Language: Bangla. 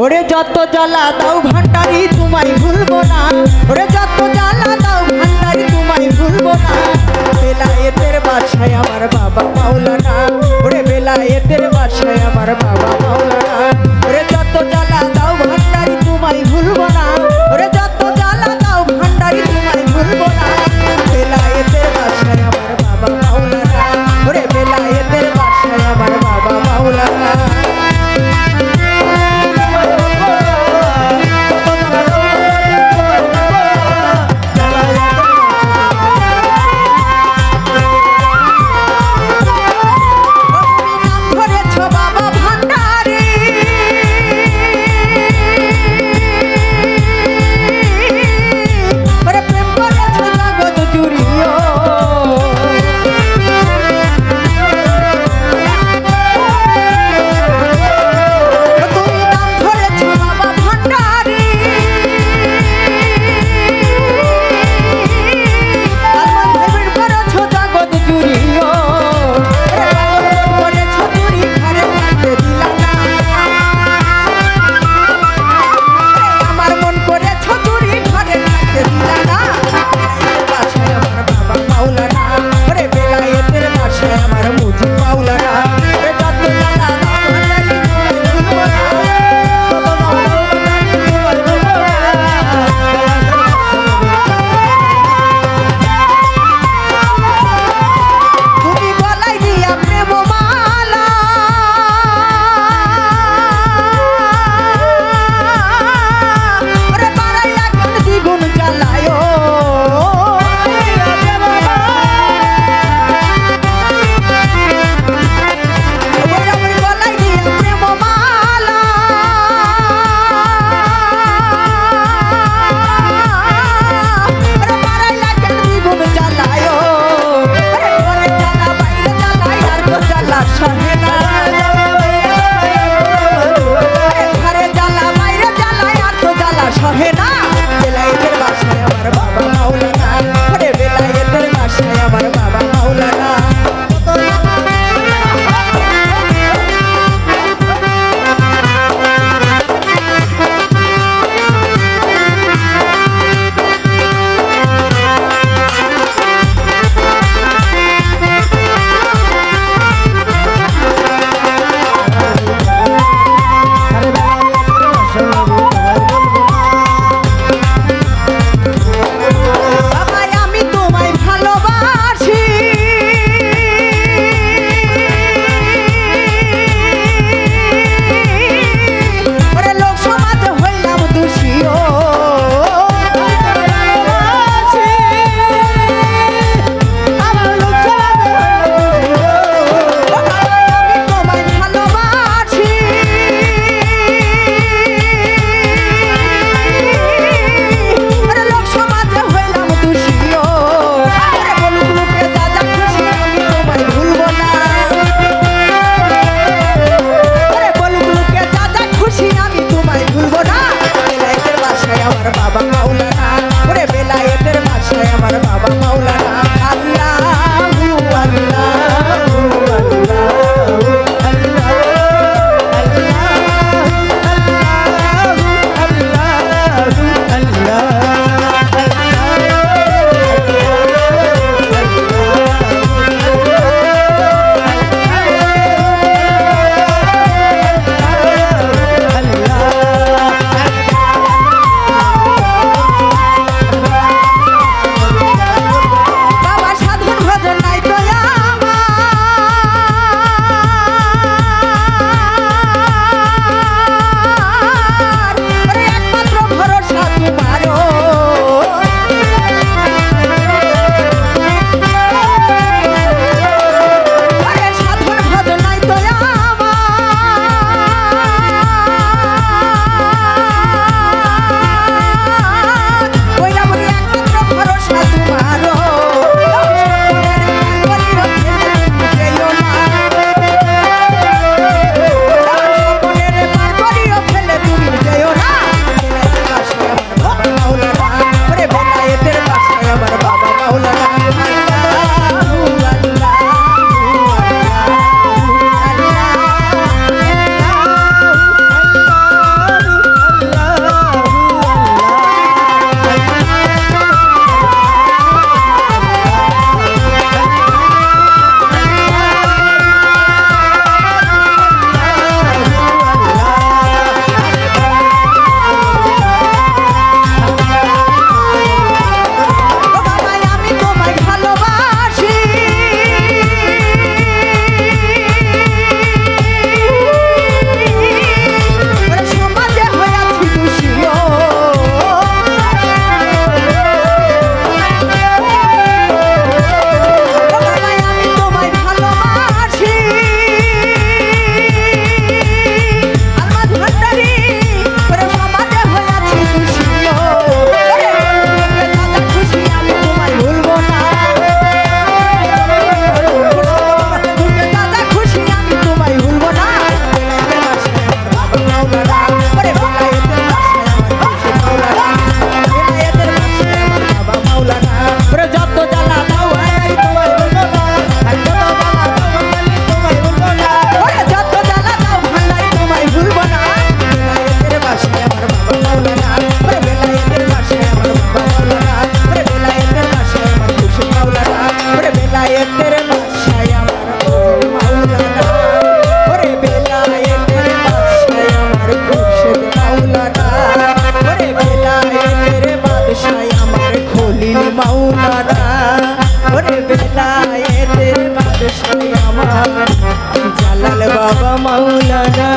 ওরে যত জ্বালা দাও ভান্ডারি তোমায় ভুলবো না, ওরে যত জ্বালা দাও ভান্ডারি তোমায় ভুলবো না। বেলায়েতের বাদশায় আমার বাবা মাওলানা, ওরে বেলায়েতের বাদশায় আমার বাবা মাওলানা। ওরে যত জ্বালা দাও ভান্ডারি তোমায় ভুলবো না, ওরে যত জ্বালা দাও ভান্ডারি তোমায় ভুলবো না। বেলায়েতের বাদশায় আমার বাবা মাওলানা, ওরে বেলায়েতের বাদশায় আমার বাবা মাওলানা। বেলায়েতের বাদশাহ আমার মাওলানা ওরে বেলায়েতের বাদশাহ আমার খুরশেদ মাওলানা ওরে বেলায়েতের বাদশাহ আমার খলিল মাওলানা ওরে বেলায়েতের বাদশাহ আমার জালাল বাবা মাওলানা